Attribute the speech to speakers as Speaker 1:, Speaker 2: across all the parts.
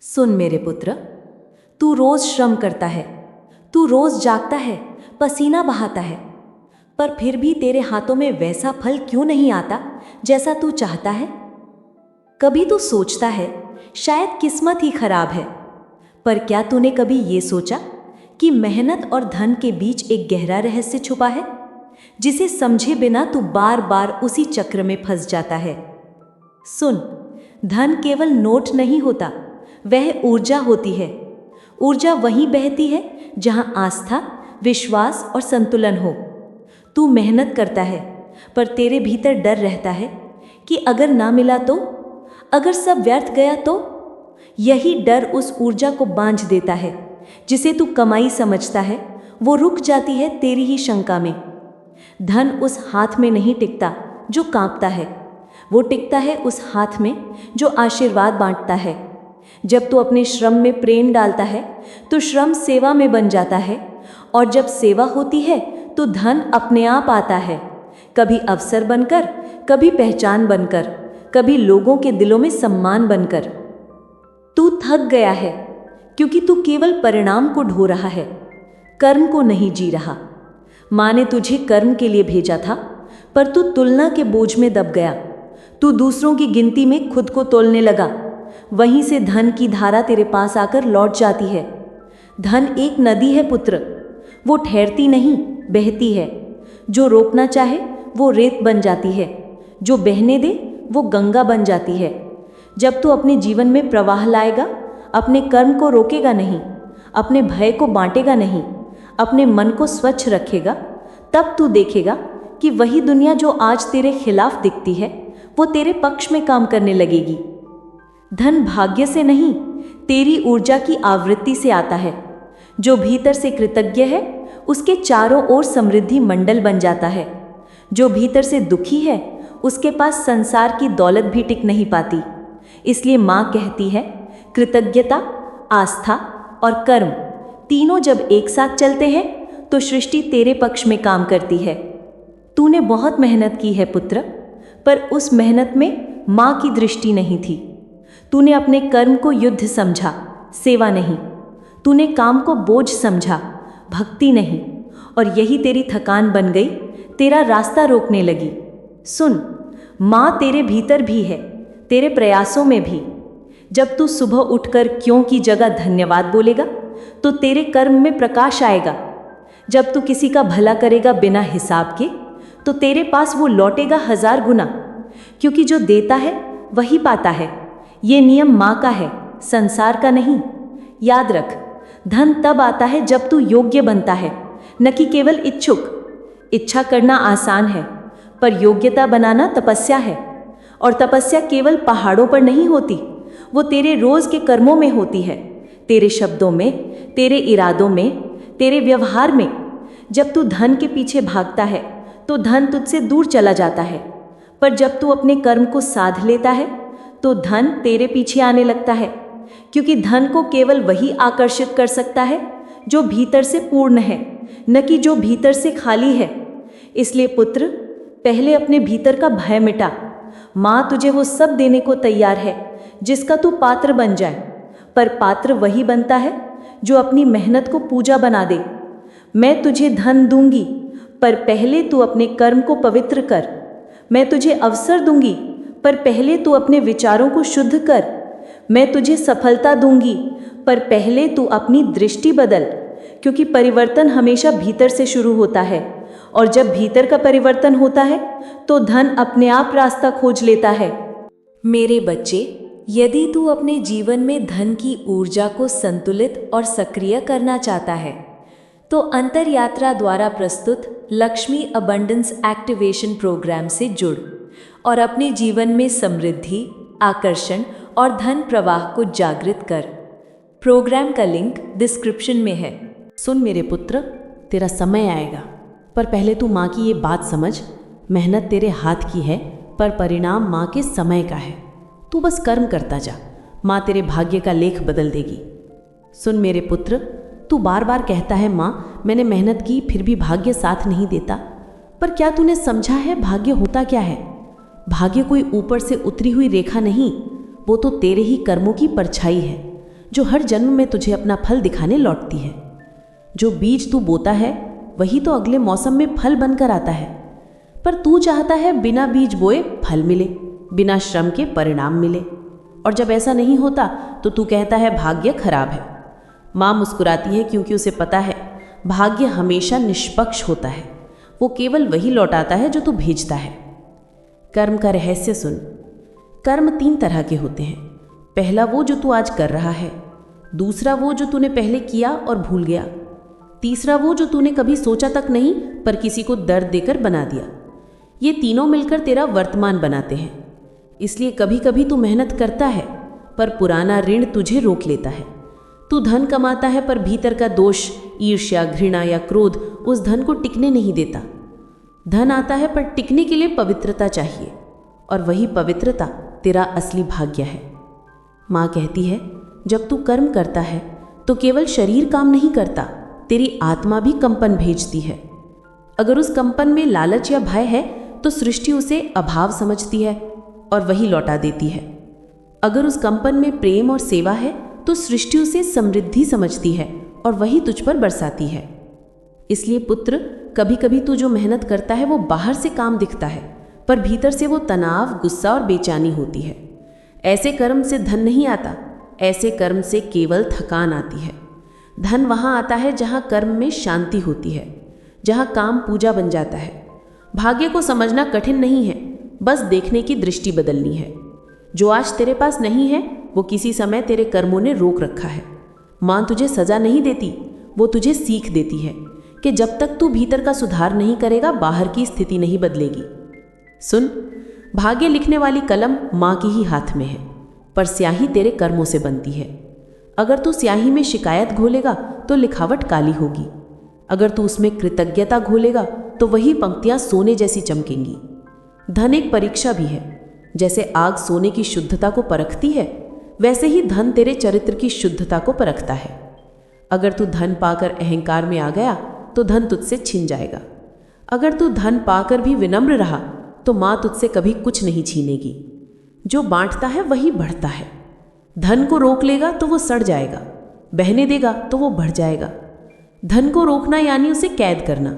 Speaker 1: सुन मेरे पुत्र, तू रोज श्रम करता है, तू रोज जागता है, पसीना बहाता है, पर फिर भी तेरे हाथों में वैसा फल क्यों नहीं आता जैसा तू चाहता है। कभी तू सोचता है शायद किस्मत ही खराब है, पर क्या तूने कभी ये सोचा कि मेहनत और धन के बीच एक गहरा रहस्य छुपा है, जिसे समझे बिना तू बार बार उसी चक्र में फंस जाता है। सुन, धन केवल नोट नहीं होता, वह ऊर्जा होती है। ऊर्जा वहीं बहती है जहां आस्था, विश्वास और संतुलन हो। तू मेहनत करता है, पर तेरे भीतर डर रहता है कि अगर ना मिला तो, अगर सब व्यर्थ गया तो। यही डर उस ऊर्जा को बांझ देता है जिसे तू कमाई समझता है। वो रुक जाती है तेरी ही शंका में। धन उस हाथ में नहीं टिकता जो कांपता है, वो टिकता है उस हाथ में जो आशीर्वाद बांटता है। जब तू अपने श्रम में प्रेम डालता है तो श्रम सेवा में बन जाता है, और जब सेवा होती है तो धन अपने आप आता है, कभी अवसर बनकर, कभी पहचान बनकर, कभी लोगों के दिलों में सम्मान बनकर। तू थक गया है क्योंकि तू केवल परिणाम को ढो रहा है, कर्म को नहीं जी रहा। माँ ने तुझे कर्म के लिए भेजा था, पर तू तुलना के बोझ में दब गया। तू दूसरों की गिनती में खुद को तोलने लगा। वहीं से धन की धारा तेरे पास आकर लौट जाती है। धन एक नदी है पुत्र, वो ठहरती नहीं, बहती है। जो रोकना चाहे वो रेत बन जाती है, जो बहने दे वो गंगा बन जाती है। जब तू अपने जीवन में प्रवाह लाएगा, अपने कर्म को रोकेगा नहीं, अपने भय को बांटेगा नहीं, अपने मन को स्वच्छ रखेगा, तब तू देखेगा कि वही दुनिया जो आज तेरे खिलाफ दिखती है वो तेरे पक्ष में काम करने लगेगी। धन भाग्य से नहीं, तेरी ऊर्जा की आवृत्ति से आता है। जो भीतर से कृतज्ञ है उसके चारों ओर समृद्धि मंडल बन जाता है। जो भीतर से दुखी है उसके पास संसार की दौलत भी टिक नहीं पाती। इसलिए माँ कहती है, कृतज्ञता, आस्था और कर्म तीनों जब एक साथ चलते हैं तो सृष्टि तेरे पक्ष में काम करती है। तूने बहुत मेहनत की है पुत्र, पर उस मेहनत में माँ की दृष्टि नहीं थी। तूने अपने कर्म को युद्ध समझा, सेवा नहीं। तूने काम को बोझ समझा, भक्ति नहीं। और यही तेरी थकान बन गई, तेरा रास्ता रोकने लगी। सुन, माँ तेरे भीतर भी है, तेरे प्रयासों में भी। जब तू सुबह उठकर क्यों की जगह धन्यवाद बोलेगा तो तेरे कर्म में प्रकाश आएगा। जब तू किसी का भला करेगा बिना हिसाब के तो तेरे पास वो लौटेगा 1000 गुना, क्योंकि जो देता है वही पाता है। ये नियम माँ का है, संसार का नहीं। याद रख, धन तब आता है जब तू योग्य बनता है, न कि केवल इच्छुक। इच्छा करना आसान है, पर योग्यता बनाना तपस्या है। और तपस्या केवल पहाड़ों पर नहीं होती, वो तेरे रोज के कर्मों में होती है, तेरे शब्दों में, तेरे इरादों में, तेरे व्यवहार में। जब तू धन के पीछे भागता है तो धन तुझसे दूर चला जाता है, पर जब तू अपने कर्म को साध लेता है तो धन तेरे पीछे आने लगता है, क्योंकि धन को केवल वही आकर्षित कर सकता है जो भीतर से पूर्ण है, न कि जो भीतर से खाली है। इसलिए पुत्र, पहले अपने भीतर का भय मिटा। माँ तुझे वो सब देने को तैयार है जिसका तू पात्र बन जाए, पर पात्र वही बनता है जो अपनी मेहनत को पूजा बना दे। मैं तुझे धन दूंगी, पर पहले तू अपने कर्म को पवित्र कर। मैं तुझे अवसर दूंगी, पर पहले तू अपने विचारों को शुद्ध कर। मैं तुझे सफलता दूंगी, पर पहले तू अपनी दृष्टि बदल, क्योंकि परिवर्तन हमेशा भीतर से शुरू होता है, और जब भीतर का परिवर्तन होता है तो धन अपने आप रास्ता खोज लेता है। मेरे बच्चे, यदि तू अपने जीवन में धन की ऊर्जा को संतुलित और सक्रिय करना चाहता है तो अंतर यात्रा द्वारा प्रस्तुत लक्ष्मी अबंडेंस एक्टिवेशन प्रोग्राम से जुड़ और अपने जीवन में समृद्धि, आकर्षण और धन प्रवाह को जागृत कर। प्रोग्राम का लिंक डिस्क्रिप्शन में है।
Speaker 2: सुन मेरे पुत्र, तेरा समय आएगा, पर पहले तू माँ की ये बात समझ, मेहनत तेरे हाथ की है पर परिणाम माँ के समय का है। तू बस कर्म करता जा, माँ तेरे भाग्य का लेख बदल देगी। सुन मेरे पुत्र, तू बार बार कहता है माँ मैंने मेहनत की फिर भी भाग्य साथ नहीं देता, पर क्या तूने समझा है भाग्य होता क्या है? भाग्य कोई ऊपर से उतरी हुई रेखा नहीं, वो तो तेरे ही कर्मों की परछाई है। जो हर जन्म में तुझे अपना फल दिखाने लौटती है। जो बीज तू बोता है वही तो अगले मौसम में फल बनकर आता है, पर तू चाहता है बिना बीज बोए फल मिले, बिना श्रम के परिणाम मिले। और जब ऐसा नहीं होता तो तू कहता है भाग्य खराब है। माँ मुस्कुराती है क्योंकि उसे पता है भाग्य हमेशा निष्पक्ष होता है, वो केवल वही लौटाता है जो तू भेजता है। कर्म का रहस्य सुन। कर्म 3 तरह के होते हैं। पहला वो जो तू आज कर रहा है, दूसरा वो जो तूने पहले किया और भूल गया, तीसरा वो जो तूने कभी सोचा तक नहीं पर किसी को दर्द देकर बना दिया। ये तीनों मिलकर तेरा वर्तमान बनाते हैं। इसलिए कभी कभी तू मेहनत करता है पर पुराना ऋण तुझे रोक लेता है। तू धन कमाता है पर भीतर का दोष, ईर्ष्या, घृणा या क्रोध उस धन को टिकने नहीं देता। धन आता है पर टिकने के लिए पवित्रता चाहिए, और वही पवित्रता तेरा असली भाग्य है। माँ कहती है जब तू कर्म करता है तो केवल शरीर काम नहीं करता, तेरी आत्मा भी कंपन भेजती है। अगर उस कंपन में लालच या भय है तो सृष्टि उसे अभाव समझती है और वही लौटा देती है। अगर उस कंपन में प्रेम और सेवा है तो सृष्टि उसे समृद्धि समझती है और वही तुझ पर बरसाती है। इसलिए पुत्र, कभी कभी तू जो मेहनत करता है वो बाहर से काम दिखता है, पर भीतर से वो तनाव, गुस्सा और बेचैनी होती है। ऐसे कर्म से धन नहीं आता, ऐसे कर्म से केवल थकान आती है। धन वहाँ आता है जहाँ कर्म में शांति होती है, जहाँ काम पूजा बन जाता है। भाग्य को समझना कठिन नहीं है, बस देखने की दृष्टि बदलनी है। जो आज तेरे पास नहीं है वो किसी समय तेरे कर्मों ने रोक रखा है। माँ तुझे सजा नहीं देती, वो तुझे सीख देती है कि जब तक तू भीतर का सुधार नहीं करेगा बाहर की स्थिति नहीं बदलेगी। सुन, भाग्य लिखने वाली कलम माँ के ही हाथ में है, पर स्याही तेरे कर्मों से बनती है। अगर तू स्याही में शिकायत घोलेगा तो लिखावट काली होगी। अगर तू उसमें कृतज्ञता घोलेगा तो वही पंक्तियाँ सोने जैसी चमकेंगी। धन एक परीक्षा भी है। जैसे आग सोने की शुद्धता को परखती है, वैसे ही धन तेरे चरित्र की शुद्धता को परखता है। अगर तू धन पाकर अहंकार में आ गया तो धन तुझसे छिन जाएगा। अगर तू धन पाकर भी विनम्र रहा तो माँ तुझसे कभी कुछ नहीं छीनेगी। जो बांटता है वही बढ़ता है। धन को रोक लेगा तो वो सड़ जाएगा, बहने देगा तो वो बढ़ जाएगा। धन को रोकना यानी उसे कैद करना,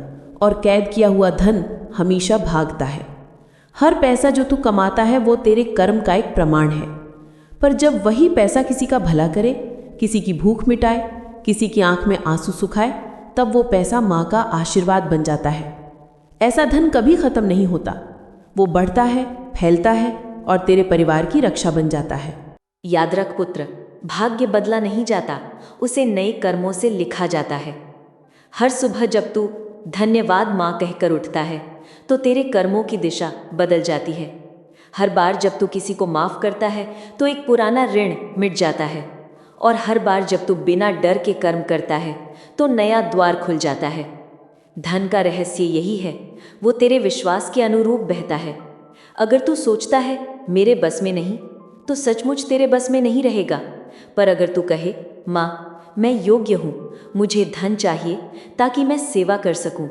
Speaker 2: और कैद किया हुआ धन हमेशा भागता है। हर पैसा जो तू कमाता है वो तेरे कर्म का एक प्रमाण है, पर जब वही पैसा किसी का भला करे, किसी की भूख मिटाए, किसी की आंख में आंसू सुखाए, तब वो पैसा माँ का आशीर्वाद बन जाता है। ऐसा धन कभी खत्म नहीं होता, वो बढ़ता है, फैलता है और तेरे परिवार की रक्षा बन जाता है।
Speaker 1: याद रख पुत्र, भाग्य बदला नहीं जाता, उसे नए कर्मों से लिखा जाता है। हर सुबह जब तू धन्यवाद माँ कहकर उठता है तो तेरे कर्मों की दिशा बदल जाती है। हर बार जब तू किसी को माफ़ करता है तो एक पुराना ऋण मिट जाता है, और हर बार जब तू बिना डर के कर्म करता है तो नया द्वार खुल जाता है। धन का रहस्य यही है, वो तेरे विश्वास के अनुरूप बहता है। अगर तू सोचता है मेरे बस में नहीं, तो सचमुच तेरे बस में नहीं रहेगा। पर अगर तू कहे माँ मैं योग्य हूँ, मुझे धन चाहिए ताकि मैं सेवा कर सकूँ,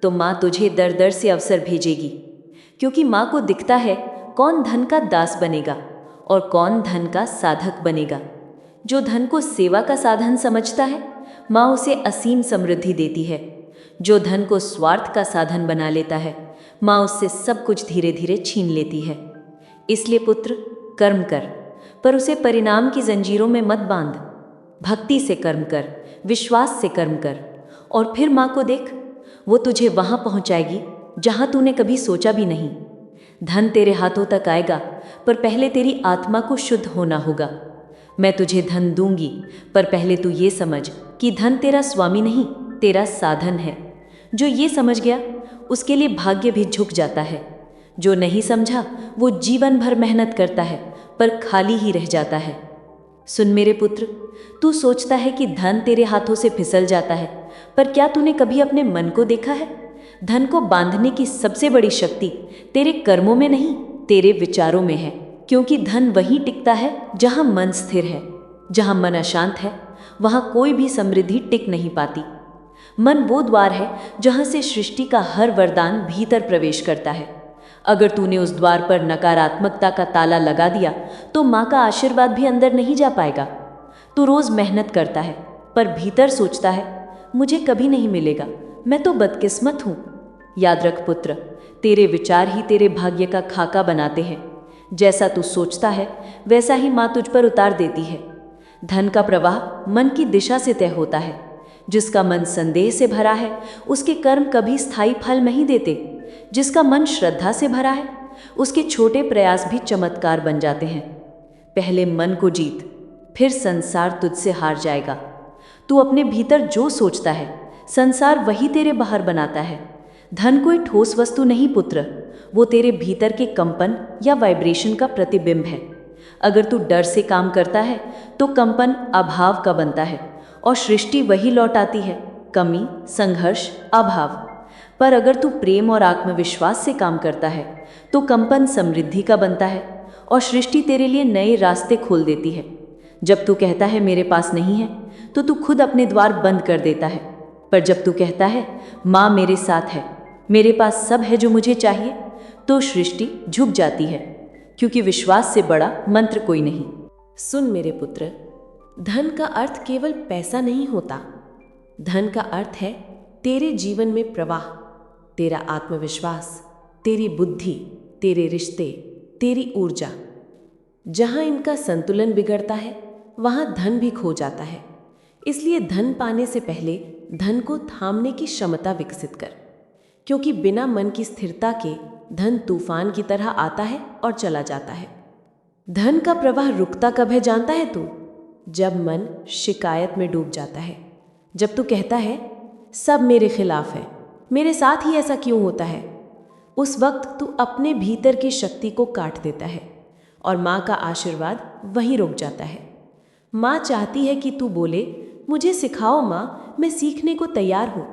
Speaker 1: तो माँ तुझे दर दर से अवसर भेजेगी। क्योंकि माँ को दिखता है कौन धन का दास बनेगा और कौन धन का साधक बनेगा। जो धन को सेवा का साधन समझता है, माँ उसे असीम समृद्धि देती है। जो धन को स्वार्थ का साधन बना लेता है, माँ उससे सब कुछ धीरे धीरे छीन लेती है। इसलिए पुत्र, कर्म कर, पर उसे परिणाम की जंजीरों में मत बांध। भक्ति से कर्म कर, विश्वास से कर्म कर, और फिर माँ को देख, वो तुझे वहाँ पहुँचाएगी जहाँ तूने कभी सोचा भी नहीं। धन तेरे हाथों तक आएगा, पर पहले तेरी आत्मा को शुद्ध होना होगा। मैं तुझे धन दूंगी, पर पहले तू ये समझ कि धन तेरा स्वामी नहीं, तेरा साधन है। जो ये समझ गया उसके लिए भाग्य भी झुक जाता है। जो नहीं समझा वो जीवन भर मेहनत करता है पर खाली ही रह जाता है। सुन मेरे पुत्र, तू सोचता है कि धन तेरे हाथों से फिसल जाता है, पर क्या तूने कभी अपने मन को देखा है? धन को बांधने की सबसे बड़ी शक्ति तेरे कर्मों में नहीं, तेरे विचारों में है। क्योंकि धन वहीं टिकता है जहाँ मन स्थिर है। जहाँ मन अशांत है वहाँ कोई भी समृद्धि टिक नहीं पाती। मन वो द्वार है जहाँ से सृष्टि का हर वरदान भीतर प्रवेश करता है। अगर तूने उस द्वार पर नकारात्मकता का ताला लगा दिया तो माँ का आशीर्वाद भी अंदर नहीं जा पाएगा। तू रोज मेहनत करता है, पर भीतर सोचता है मुझे कभी नहीं मिलेगा, मैं तो बदकिस्मत हूँ। याद रख पुत्र, तेरे विचार ही तेरे भाग्य का खाका बनाते हैं। जैसा तू सोचता है वैसा ही माँ तुझ पर उतार देती है। धन का प्रवाह मन की दिशा से तय होता है। जिसका मन संदेह से भरा है उसके कर्म कभी स्थायी फल नहीं देते। जिसका मन श्रद्धा से भरा है उसके छोटे प्रयास भी चमत्कार बन जाते हैं। पहले मन को जीत, फिर संसार तुझसे हार जाएगा। तू अपने भीतर जो सोचता है संसार वही तेरे बाहर बनाता है। धन कोई ठोस वस्तु नहीं पुत्र, वो तेरे भीतर के कंपन या वाइब्रेशन का प्रतिबिंब है। अगर तू डर से काम करता है तो कंपन अभाव का बनता है और सृष्टि वही लौट आती है, कमी, संघर्ष, अभाव। पर अगर तू प्रेम और आत्मविश्वास से काम करता है तो कंपन समृद्धि का बनता है और सृष्टि तेरे लिए नए रास्ते खोल देती है। जब तू कहता है मेरे पास नहीं है तो तू खुद अपने द्वार बंद कर देता है। पर जब तू कहता है माँ मेरे साथ है, मेरे पास सब है जो मुझे चाहिए, तो सृष्टि झुक जाती है, क्योंकि विश्वास से बड़ा मंत्र कोई नहीं।
Speaker 2: सुन मेरे पुत्र, धन का अर्थ केवल पैसा नहीं होता। धन का अर्थ है तेरे जीवन में प्रवाह, तेरा आत्मविश्वास, तेरी बुद्धि, तेरे रिश्ते, तेरी ऊर्जा। जहाँ इनका संतुलन बिगड़ता है वहाँ धन भी खो जाता है। इसलिए धन पाने से पहले धन को थामने की क्षमता विकसित कर, क्योंकि बिना मन की स्थिरता के धन तूफान की तरह आता है और चला जाता है। धन का प्रवाह रुकता कब है जानता है तू? जब मन शिकायत में डूब जाता है। जब तू कहता है सब मेरे खिलाफ है, मेरे साथ ही ऐसा क्यों होता है, उस वक्त तू अपने भीतर की शक्ति को काट देता है और माँ का आशीर्वाद वहीं रुक जाता है। माँ चाहती है कि तू बोले मुझे सिखाओ माँ, मैं सीखने को तैयार हूँ।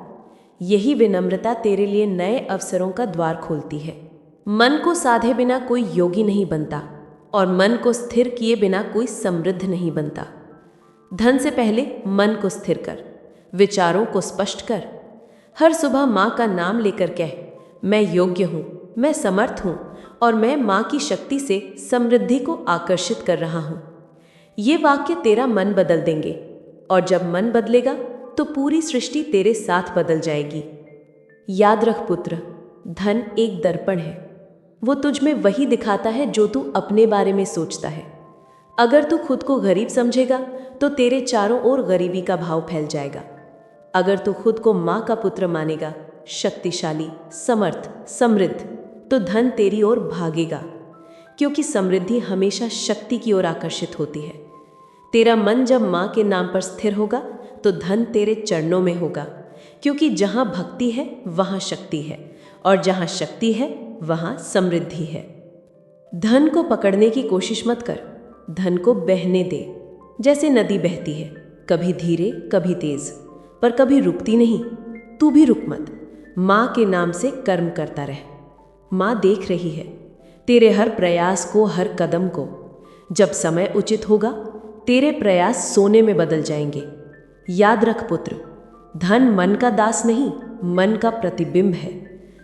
Speaker 2: यही विनम्रता तेरे लिए नए अवसरों का द्वार खोलती है। मन को साधे बिना कोई योगी नहीं बनता और मन को स्थिर किए बिना कोई समृद्ध नहीं बनता। धन से पहले मन को स्थिर कर, विचारों को स्पष्ट कर। हर सुबह माँ का नाम लेकर कह, मैं योग्य हूँ, मैं समर्थ हूँ और मैं माँ की शक्ति से समृद्धि को आकर्षित कर रहा हूँ। ये वाक्य तेरा मन बदल देंगे और जब मन बदलेगा तो पूरी सृष्टि तेरे साथ बदल जाएगी। याद रख पुत्र, धन एक दर्पण है। वो तुझ में वही दिखाता है जो तू अपने बारे में सोचता है। अगर तू खुद को गरीब समझेगा तो तेरे चारों ओर गरीबी का भाव फैल जाएगा। अगर तू खुद को माँ का पुत्र मानेगा, शक्तिशाली, समर्थ, समृद्ध, तो धन तेरी ओर भागेगा, क्योंकि समृद्धि हमेशा शक्ति की ओर आकर्षित होती है। तेरा मन जब माँ के नाम पर स्थिर होगा तो धन तेरे चरणों में होगा, क्योंकि जहाँ भक्ति है वहाँ शक्ति है और जहाँ शक्ति है वहाँ समृद्धि है। धन को पकड़ने की कोशिश मत कर, धन को बहने दे। जैसे नदी बहती है, कभी धीरे कभी तेज, पर कभी रुकती नहीं। तू भी रुक मत, माँ के नाम से कर्म करता रह। माँ देख रही है तेरे हर प्रयास को, हर कदम को। जब समय उचित होगा तेरे प्रयास सोने में बदल जाएंगे। याद रख पुत्र, धन मन का दास नहीं, मन का प्रतिबिंब है।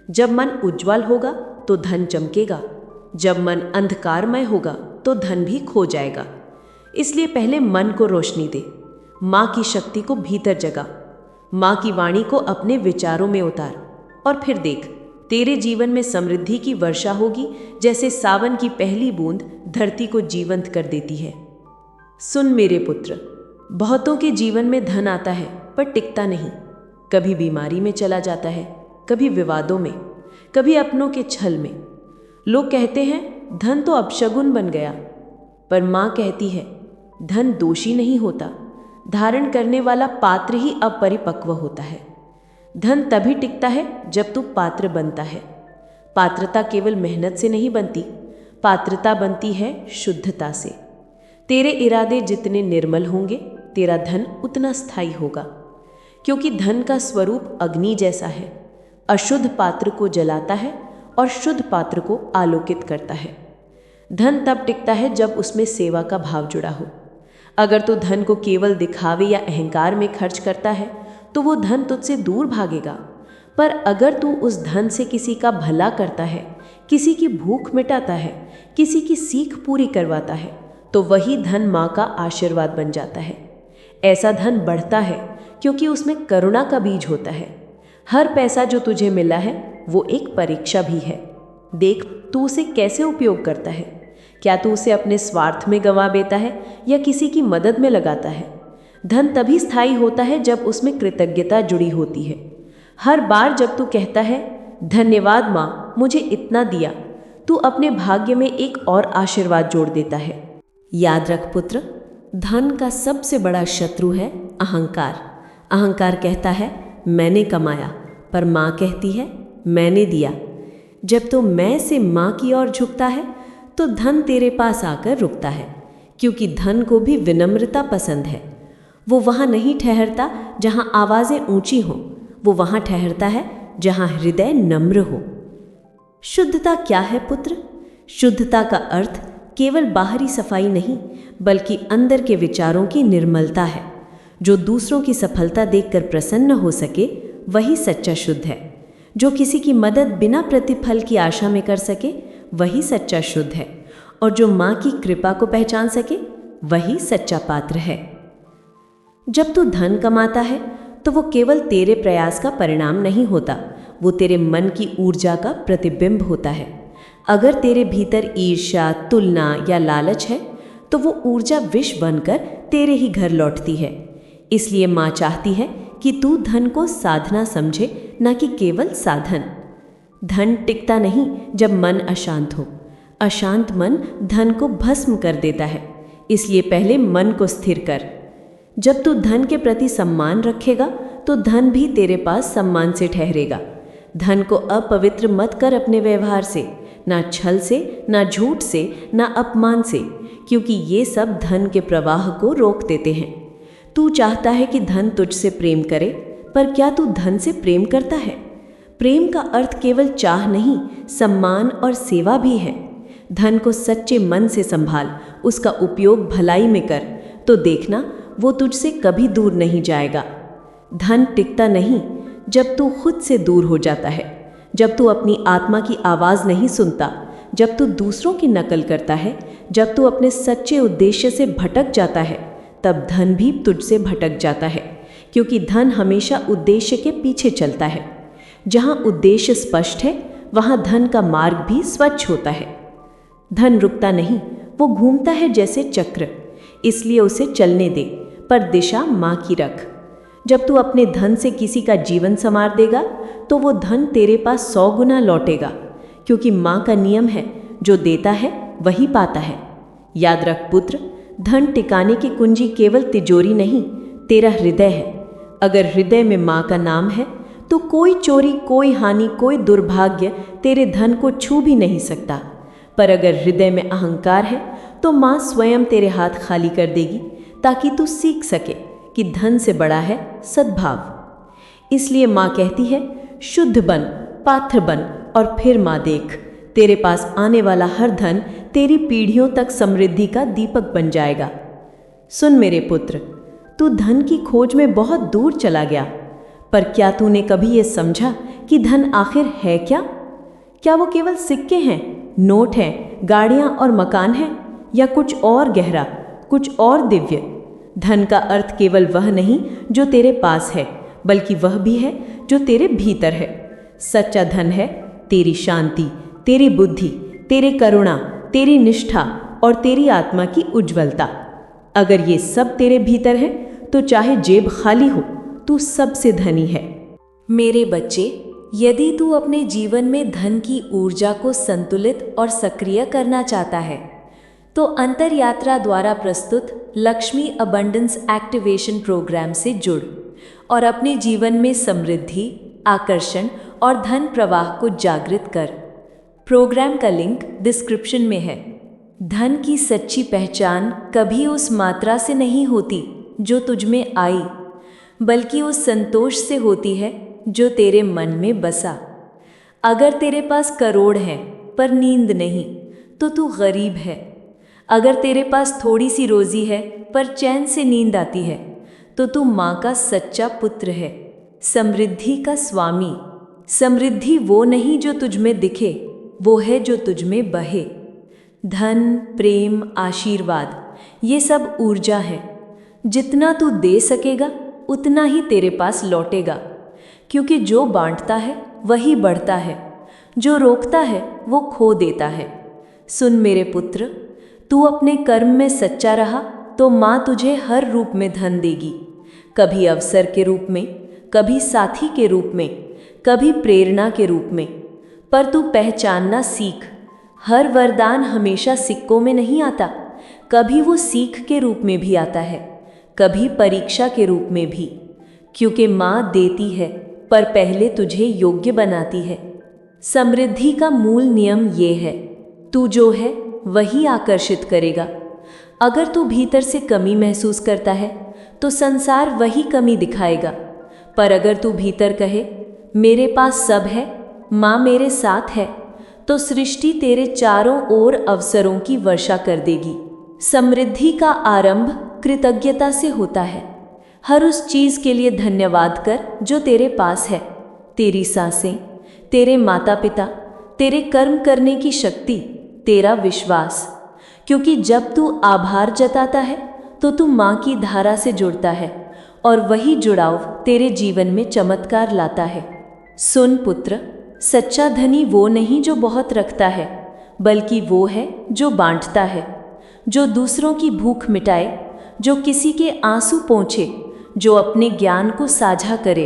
Speaker 2: जब मन उज्जवल होगा तो धन चमकेगा, जब मन अंधकारमय होगा तो धन भी खो जाएगा। इसलिए पहले मन को रोशनी दे, माँ की शक्ति को भीतर जगा, माँ की वाणी को अपने विचारों में उतार और फिर देख, तेरे जीवन में समृद्धि की वर्षा होगी, जैसे सावन की पहली बूंद धरती को जीवंत कर देती है। सुन मेरे पुत्र, बहुतों के जीवन में धन आता है पर टिकता नहीं। कभी बीमारी में चला जाता है, कभी विवादों में, कभी अपनों के छल में। लोग कहते हैं धन तो अपशगुन बन गया, पर माँ कहती है धन दोषी नहीं होता, धारण करने वाला पात्र ही अपरिपक्व होता है। धन तभी टिकता है जब तू पात्र बनता है। पात्रता केवल मेहनत से नहीं बनती, पात्रता बनती है शुद्धता से। तेरे इरादे जितने निर्मल होंगे तेरा धन उतना स्थायी होगा, क्योंकि धन का स्वरूप अग्नि जैसा है। अशुद्ध पात्र को जलाता है और शुद्ध पात्र को आलोकित करता है। धन तब टिकता है जब उसमें सेवा का भाव जुड़ा हो। अगर तू धन को केवल दिखावे या अहंकार में खर्च करता है तो वो धन तुझसे दूर भागेगा। पर अगर तू उस धन से किसी का भला करता है, किसी की भूख मिटाता है, किसी की सीख पूरी करवाता है, तो वही धन माँ का आशीर्वाद बन जाता है। ऐसा धन बढ़ता है क्योंकि उसमें करुणा का बीज होता है। हर पैसा जो तुझे मिला है वो एक परीक्षा भी है। देख तू उसे कैसे उपयोग करता है। क्या तू उसे अपने स्वार्थ में गंवा देता है या किसी की मदद में लगाता है। धन तभी स्थायी होता है जब उसमें कृतज्ञता जुड़ी होती है। हर बार जब तू कहता है धन्यवाद माँ, मुझे इतना दिया, तू अपने भाग्य में एक और आशीर्वाद जोड़ देता है। याद रख पुत्र, धन का सबसे बड़ा शत्रु है अहंकार। अहंकार कहता है मैंने कमाया, पर माँ कहती है मैंने दिया। जब तो मैं से माँ की ओर झुकता है तो धन तेरे पास आकर रुकता है, क्योंकि धन को भी विनम्रता पसंद है। वो वहाँ नहीं ठहरता जहाँ आवाज़ें ऊंची हों, वो वहाँ ठहरता है जहाँ हृदय नम्र हो। शुद्धता क्या है पुत्र? शुद्धता का अर्थ केवल बाहरी सफाई नहीं, बल्कि अंदर के विचारों की निर्मलता है। जो दूसरों की सफलता देखकर प्रसन्न हो सके वही सच्चा शुद्ध है। जो किसी की मदद बिना प्रतिफल की आशा में कर सके वही सच्चा शुद्ध है। और जो माँ की कृपा को पहचान सके वही सच्चा पात्र है। जब तू धन कमाता है तो वो केवल तेरे प्रयास का परिणाम नहीं होता, वो तेरे मन की ऊर्जा का प्रतिबिंब होता है। अगर तेरे भीतर ईर्ष्या, तुलना या लालच है तो वो ऊर्जा विष बनकर तेरे ही घर लौटती है। इसलिए माँ चाहती है कि तू धन को साधना समझे, न कि केवल साधन। धन टिकता नहीं जब मन अशांत हो। अशांत मन धन को भस्म कर देता है। इसलिए पहले मन को स्थिर कर। जब तू धन के प्रति सम्मान रखेगा तो धन भी तेरे पास सम्मान से ठहरेगा। धन को अपवित्र मत कर अपने व्यवहार से, ना छल से, ना झूठ से, ना अपमान से, क्योंकि ये सब धन के प्रवाह को रोक देते हैं। तू चाहता है कि धन तुझसे प्रेम करे, पर क्या तू धन से प्रेम करता है? प्रेम का अर्थ केवल चाह नहीं, सम्मान और सेवा भी है। धन को सच्चे मन से संभाल, उसका उपयोग भलाई में कर, तो देखना वो तुझसे कभी दूर नहीं जाएगा। धन टिकता नहीं जब तू खुद से दूर हो जाता है, जब तू अपनी आत्मा की आवाज़ नहीं सुनता, जब तू दूसरों की नकल करता है, जब तू अपने सच्चे उद्देश्य से भटक जाता है, तब धन भी तुझसे भटक जाता है। क्योंकि धन हमेशा उद्देश्य के पीछे चलता है। जहाँ उद्देश्य स्पष्ट है वहाँ धन का मार्ग भी स्वच्छ होता है। धन रुकता नहीं, वो घूमता है जैसे चक्र, इसलिए उसे चलने दे, पर दिशा माँ की रख। जब तू अपने धन से किसी का जीवन संवार देगा तो वो धन तेरे पास 100 गुना लौटेगा, क्योंकि माँ का नियम है जो देता है वही पाता है। याद रख पुत्र, धन टिकाने की कुंजी केवल तिजोरी नहीं, तेरा हृदय है। अगर हृदय में माँ का नाम है तो कोई चोरी, कोई हानि, कोई दुर्भाग्य तेरे धन को छू भी नहीं सकता। पर अगर हृदय में अहंकार है तो माँ स्वयं तेरे हाथ खाली कर देगी, ताकि तू सीख सके कि धन से बड़ा है सद्भाव। इसलिए माँ कहती है शुद्ध बन, पात्र बन, और फिर माँ देख, तेरे पास आने वाला हर धन तेरी पीढ़ियों तक समृद्धि का दीपक बन जाएगा। सुन मेरे पुत्र, तू धन की खोज में बहुत दूर चला गया, पर क्या तूने कभी ये समझा कि धन आखिर है क्या? क्या वो केवल सिक्के हैं, नोट हैं, गाड़ियाँ और मकान हैं, या कुछ और गहरा, कुछ और दिव्य? धन का अर्थ केवल वह नहीं जो तेरे पास है, बल्कि वह भी है जो तेरे भीतर है। सच्चा धन है तेरी शांति, तेरी बुद्धि, तेरी करुणा, तेरी निष्ठा और तेरी आत्मा की उज्ज्वलता। अगर ये सब तेरे भीतर है तो चाहे जेब खाली हो, तू सबसे धनी है।
Speaker 1: मेरे बच्चे, यदि तू अपने जीवन में धन की ऊर्जा को संतुलित और सक्रिय करना चाहता है तो अंतर यात्रा द्वारा प्रस्तुत लक्ष्मी अबंडेंस एक्टिवेशन प्रोग्राम से जुड़ और अपने जीवन में समृद्धि, आकर्षण और धन प्रवाह को जागृत कर। प्रोग्राम का लिंक डिस्क्रिप्शन में है। धन की सच्ची पहचान कभी उस मात्रा से नहीं होती जो तुझ में आई, बल्कि उस संतोष से होती है जो तेरे मन में बसा। अगर तेरे पास करोड़ हैं पर नींद नहीं तो तू गरीब है। अगर तेरे पास थोड़ी सी रोजी है पर चैन से नींद आती है तो तू माँ का सच्चा पुत्र है, समृद्धि का स्वामी। समृद्धि वो नहीं जो तुझ में दिखे, वो है जो तुझ में बहे। धन, प्रेम, आशीर्वाद, ये सब ऊर्जा है। जितना तू दे सकेगा उतना ही तेरे पास लौटेगा, क्योंकि जो बांटता है वही बढ़ता है, जो रोकता है वो खो देता है। सुन मेरे पुत्र, तू अपने कर्म में सच्चा रहा तो माँ तुझे हर रूप में धन देगी, कभी अवसर के रूप में, कभी साथी के रूप में, कभी प्रेरणा के रूप में। पर तू पहचानना सीख, हर वरदान हमेशा सिक्कों में नहीं आता, कभी वो सीख के रूप में भी आता है, कभी परीक्षा के रूप में भी। क्योंकि माँ देती है पर पहले तुझे योग्य बनाती है। समृद्धि का मूल नियम ये है, तू जो है वही आकर्षित करेगा। अगर तू भीतर से कमी महसूस करता है तो संसार वही कमी दिखाएगा। पर अगर तू भीतर कहे मेरे पास सब है, माँ मेरे साथ है, तो सृष्टि तेरे चारों ओर अवसरों की वर्षा कर देगी। समृद्धि का आरंभ कृतज्ञता से होता है। हर उस चीज़ के लिए धन्यवाद कर जो तेरे पास है, तेरी सांसें, तेरे माता पिता, तेरे कर्म करने की शक्ति, तेरा विश्वास। क्योंकि जब तू आभार जताता है तो तू माँ की धारा से जुड़ता है और वही जुड़ाव तेरे जीवन में चमत्कार लाता है। सुन पुत्र, सच्चा धनी वो नहीं जो बहुत रखता है, बल्कि वो है जो बांटता है, जो दूसरों की भूख मिटाए, जो किसी के आंसू पोंछे, जो अपने ज्ञान को साझा करे।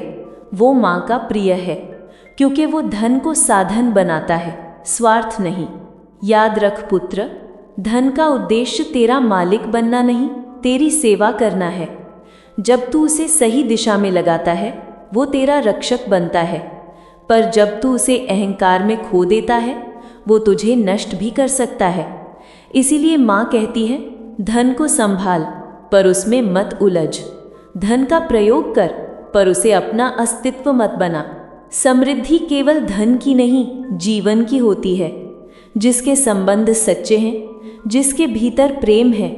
Speaker 1: वो माँ का प्रिय है, क्योंकि वो धन को साधन बनाता है, स्वार्थ नहीं। याद रख पुत्र, धन का उद्देश्य तेरा मालिक बनना नहीं, तेरी सेवा करना है। जब तू उसे सही दिशा में लगाता है वो तेरा रक्षक बनता है, पर जब तू उसे अहंकार में खो देता है वो तुझे नष्ट भी कर सकता है। इसीलिए माँ कहती है, धन को संभाल पर उसमें मत उलझ, धन का प्रयोग कर पर उसे अपना अस्तित्व मत बना। समृद्धि केवल धन की नहीं, जीवन की होती है। जिसके संबंध सच्चे हैं, जिसके भीतर प्रेम है,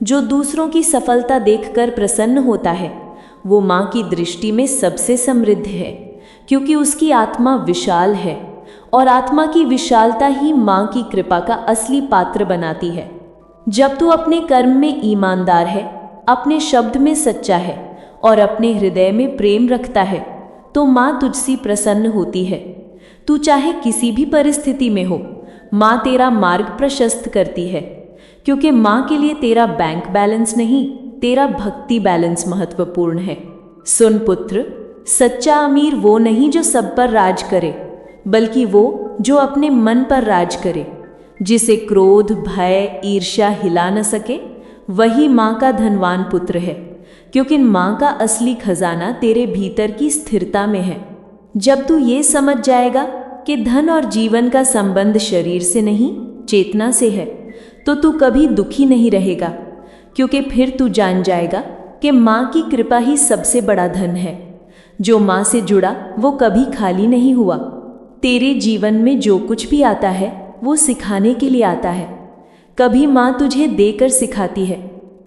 Speaker 1: जो दूसरों की सफलता देखकर प्रसन्न होता है, वो माँ की दृष्टि में सबसे समृद्ध है, क्योंकि उसकी आत्मा विशाल है और आत्मा की विशालता ही माँ की कृपा का असली पात्र बनाती है। जब तू अपने कर्म में ईमानदार है, अपने शब्द में सच्चा है और अपने हृदय में प्रेम रखता है, तो माँ तुझसे प्रसन्न होती है। तू चाहे किसी भी परिस्थिति में हो, माँ तेरा मार्ग प्रशस्त करती है, क्योंकि माँ के लिए तेरा बैंक बैलेंस नहीं, तेरा भक्ति बैलेंस महत्वपूर्ण है। सुन पुत्र, सच्चा अमीर वो नहीं जो सब पर राज करे, बल्कि वो जो अपने मन पर राज करे। जिसे क्रोध, भय, ईर्ष्या हिला न सके, वही माँ का धनवान पुत्र है, क्योंकि माँ का असली खजाना तेरे भीतर की स्थिरता में है। जब तू ये समझ जाएगा कि धन और जीवन का संबंध शरीर से नहीं, चेतना से है, तो तू कभी दुखी नहीं रहेगा, क्योंकि फिर तू जान जाएगा कि माँ की कृपा ही सबसे बड़ा धन है। जो माँ से जुड़ा वो कभी खाली नहीं हुआ। तेरे जीवन में जो कुछ भी आता है वो सिखाने के लिए आता है। कभी माँ तुझे देकर सिखाती है,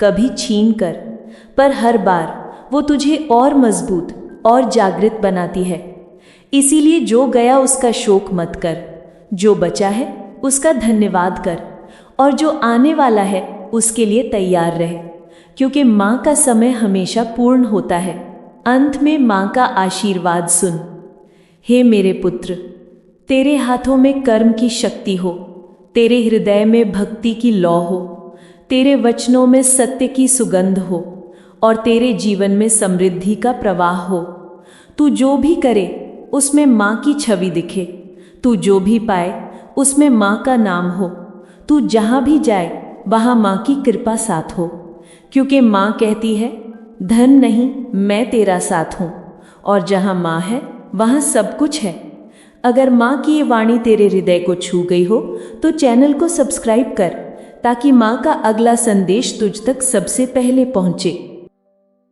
Speaker 1: कभी छीन कर, पर हर बार वो तुझे और मजबूत और जागृत बनाती है। इसीलिए जो गया उसका शोक मत कर, जो बचा है उसका धन्यवाद कर, और जो आने वाला है उसके लिए तैयार रहे, क्योंकि माँ का समय हमेशा पूर्ण होता है। अंत में माँ का आशीर्वाद सुन। हे मेरे पुत्र, तेरे हाथों में कर्म की शक्ति हो, तेरे हृदय में भक्ति की लौ हो, तेरे वचनों में सत्य की सुगंध हो और तेरे जीवन में समृद्धि का प्रवाह हो। तू जो भी करे उसमें माँ की छवि दिखे, तू जो भी पाए उसमें माँ का नाम हो, तू जहाँ भी जाए वहाँ माँ की कृपा साथ हो, क्योंकि माँ कहती है, धन नहीं मैं तेरा साथ हूँ, और जहाँ माँ है वहाँ सब कुछ है। अगर माँ की ये वाणी तेरे हृदय को छू गई हो तो चैनल को सब्सक्राइब कर, ताकि माँ का अगला संदेश तुझ तक सबसे पहले पहुँचे।